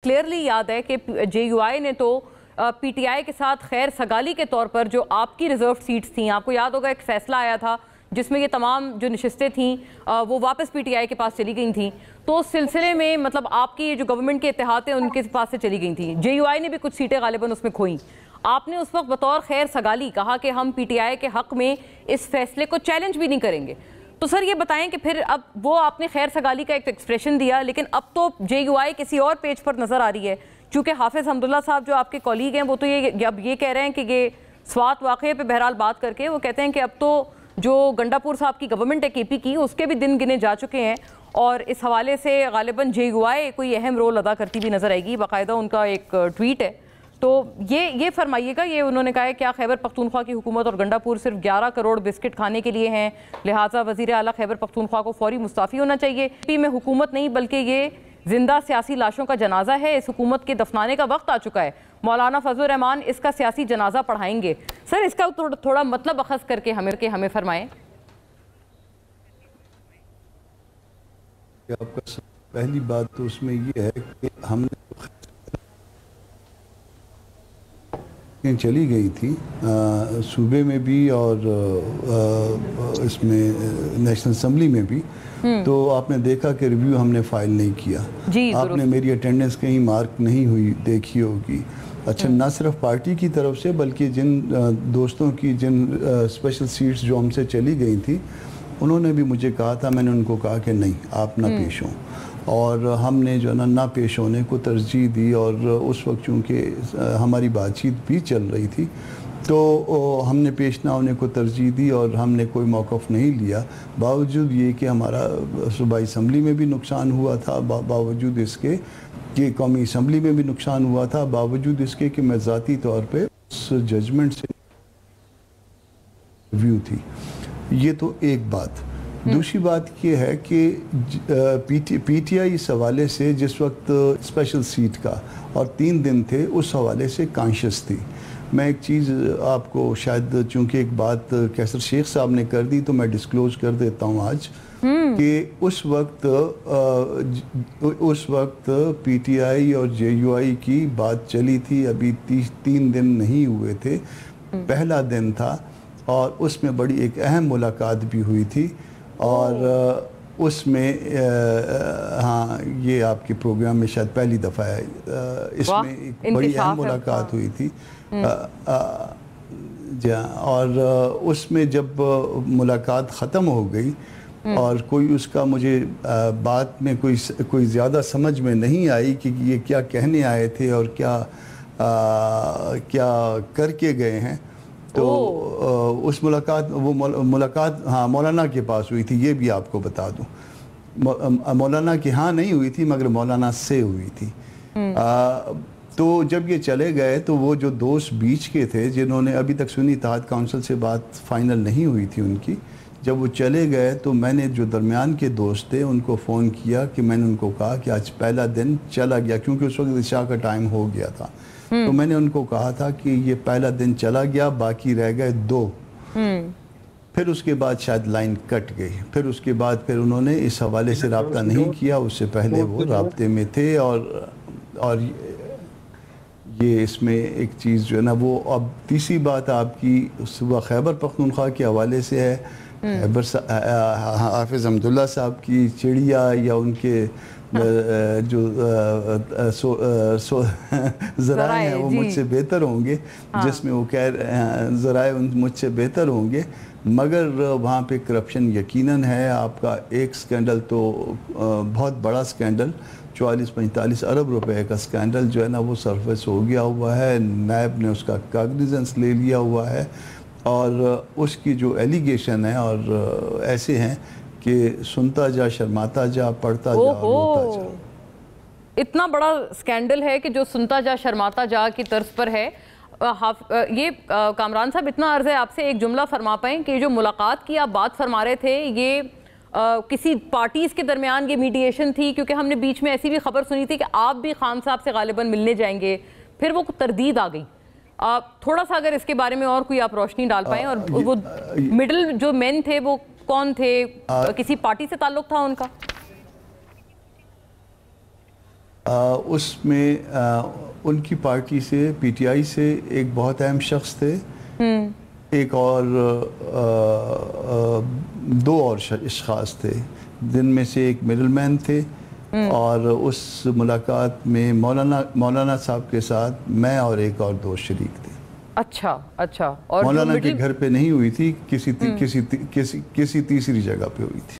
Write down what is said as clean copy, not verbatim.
Clearly یاد ہے کہ جے یو آئی نے تو پی ٹی آئی کے ساتھ خیر سگالی کے طور پر جو آپ کی ریزروڈ سیٹس تھیں، آپ کو یاد ہوگا ایک فیصلہ آیا تھا جس میں یہ تمام جو نشستیں تھیں وہ واپس پی ٹی آئی کے پاس چلی گئی تھیں، تو اس سلسلے میں مطلب آپ کی جو گورنمنٹ کے اتحاد ہیں ان کے پاس سے چلی گئی تھیں، جے یو آئی نے بھی کچھ سیٹیں غالباً اس میں کھوئیں۔ آپ نے اس وقت بطور خیر سگالی کہا کہ ہم پی ٹی آئی کے حق میں اس فیصلے کو چیلنج بھی نہیں کریں گے، تو سر یہ بتائیں کہ پھر اب وہ آپ نے خیر سگالی کا ایک ایکسپریشن دیا، لیکن اب تو جے یو آئی کسی اور پیج پر نظر آ رہی ہے، چونکہ حافظ حمداللہ صاحب جو آپ کے کولیگ ہیں وہ تو اب یہ کہہ رہے ہیں کہ یہ سوات واقعے پہ بہرحال بات کر کے وہ کہتے ہیں کہ اب تو جو گنڈا پور صاحب کی گورنمنٹ ہے کے پی کی، اس کے بھی دن گنے جا چکے ہیں، اور اس حوالے سے غالباً جے یو آئی کوئی اہم رول ادا کرتی بھی نظر آئے گی، باقاعدہ ان کا ایک ٹویٹ ہے۔ تو یہ فرمائیے گا، یہ انہوں نے کہا ہے کیا خیبر پختونخوا کی حکومت اور گنڈا پور صرف 11 کروڑ بسکٹ کھانے کے لیے ہیں، لہٰذا وزیر اعلیٰ خیبر پختونخوا کو فوری مستعفی ہونا چاہیے؟ پی میں حکومت نہیں بلکہ یہ زندہ سیاسی لاشوں کا جنازہ ہے، اس حکومت کے دفنانے کا وقت آ چکا ہے، مولانا فضل الرحمان اس کا سیاسی جنازہ پڑھائیں گے۔ سر اس کا تھوڑا مطلب اخذ کر کے ہمیں فرمائیں۔ آپ کا پہلی بات تو اس میں یہ ہے کہ ہم نے چلی گئی تھی صوبے میں بھی اور اس میں نیشنل اسمبلی میں بھی، تو آپ نے دیکھا کہ ریویو ہم نے فائل نہیں کیا، آپ نے میری اٹینڈنس کہیں مارک نہیں ہوئی دیکھی ہوگی۔ اچھا، نہ صرف پارٹی کی طرف سے بلکہ جن دوستوں کی جن اسپیشل سیٹس جو ہم سے چلی گئی تھی انہوں نے بھی مجھے کہا تھا، میں نے ان کو کہا کہ نہیں آپ نہ پیش ہوں، اور ہم نے جو نہ پیش ہونے کو ترجیح دی، اور اس وقت چونکہ ہماری بات چیت بھی چل رہی تھی تو ہم نے پیش نہ ہونے کو ترجیح دی اور ہم نے کوئی موقف نہیں لیا، باوجود یہ کہ ہمارا صوبائی اسمبلی میں بھی نقصان ہوا تھا، باوجود اس کے کہ قومی اسمبلی میں بھی نقصان ہوا تھا، باوجود اس کے کہ میں ذاتی طور پہ اس ججمنٹ سے ریویو تھی۔ یہ تو ایک بات۔ دوسری بات یہ ہے کہ پی ٹی آئی اس حوالے سے جس وقت اسپیشل سیٹ کا اور 3 دن تھے اس حوالے سے کانشیس تھی۔ میں ایک چیز آپ کو شاید چونکہ ایک بات کیسر شیخ صاحب نے کر دی تو میں ڈسکلوز کر دیتا ہوں آج کہ اس وقت پی ٹی آئی اور جے یو آئی کی بات چلی تھی، ابھی 3 دن نہیں ہوئے تھے، پہلا دن تھا اور اس میں بڑی ایک اہم ملاقات بھی ہوئی تھی، اور اس میں ہاں یہ آپ کے پروگرام میں شاید پہلی دفعہ ہے، اس میں ایک بڑی اہم ملاقات ہوئی تھی اور اس میں جب ملاقات ختم ہو گئی اور کوئی اس کا مجھے بات میں کوئی زیادہ سمجھ میں نہیں آئی کہ یہ کیا کہنے آئے تھے اور کیا کر کے گئے ہیں، تو اس ملاقات ہاں مولانا کے پاس ہوئی تھی، یہ بھی آپ کو بتا دوں، مولانا کے ہاں نہیں ہوئی تھی مگر مولانا سے ہوئی تھی۔ تو جب یہ چلے گئے تو وہ جو دوست بیچ کے تھے جنہوں نے ابھی تک سنی اتحاد کونسل سے بات فائنل نہیں ہوئی تھی ان کی، جب وہ چلے گئے تو میں نے جو درمیان کے دوست تھے ان کو فون کیا کہ میں نے ان کو کہا کہ آج پہلا دن چلا گیا، کیونکہ اس وقت عشاء کا ٹائم ہو گیا تھا، تو میں نے ان کو کہا تھا کہ یہ پہلا دن چلا گیا، باقی رہ گئے 2۔ پھر اس کے بعد شاید لائن کٹ گئی، پھر اس کے بعد پھر انہوں نے اس حوالے سے رابطہ نہیں کیا، اس سے پہلے وہ رابطے میں تھے، اور یہ اس میں ایک چیز جو ہے نا وہ اب تیسری بات آپ کی صبح خیبر پختونخوا کے حوالے سے ہے، حافظ حمداللہ صاحب کی چڑیا یا ان کے جو ذرائع ہیں وہ مجھ سے بہتر ہوں گے، جس میں وہ کہہ رہے ہیں ذرائع مجھ سے بہتر ہوں گے، مگر وہاں پہ کرپشن یقیناً ہے۔ آپ کا ایک سکینڈل تو بہت بڑا سکینڈل 44-45 ارب روپے کا سکینڈل جو ہے نا وہ سرفیس ہو گیا ہوا ہے، نیب نے اس کا کاگنیزنس لے لیا ہوا ہے، اور اس کی جو ایلیگیشن ہے اور ایسے ہیں کہ سنتا جا شرماتا جا پڑھتا جا روتا جا۔ اتنا بڑا سکینڈل ہے کہ جو سنتا جا شرماتا جا کی طرز پر ہے۔ یہ کامران صاحب اتنا عرض ہے آپ سے، ایک جملہ فرما پائیں کہ جو ملاقات کی آپ بات فرما رہے تھے یہ کسی پارٹیز کے درمیان یہ میڈیشن تھی، کیونکہ ہم نے بیچ میں ایسی بھی خبر سنی تھی کہ آپ بھی خان صاحب سے غالباً ملنے جائیں گے، پھر وہ تردید آ گئی، تھوڑا سا اگر اس کے بارے میں اور کوئی آپ روشنی ڈال پائیں، اور وہ مڈل جو مین تھے وہ کون تھے، کسی پارٹی سے تعلق تھا ان کا؟ اس میں ان کی پارٹی سے پی ٹی آئی سے ایک بہت اہم شخص تھے، ایک اور دو اور اشخاص تھے، جن میں سے ایک مڈل مین تھے، اور اس ملاقات میں مولانا صاحب کے ساتھ میں اور ایک اور دوست شریک تھے۔ اچھا اور مولانا کے گھر پہ نہیں ہوئی تھی، کسی تیسری جگہ پہ ہوئی تھی۔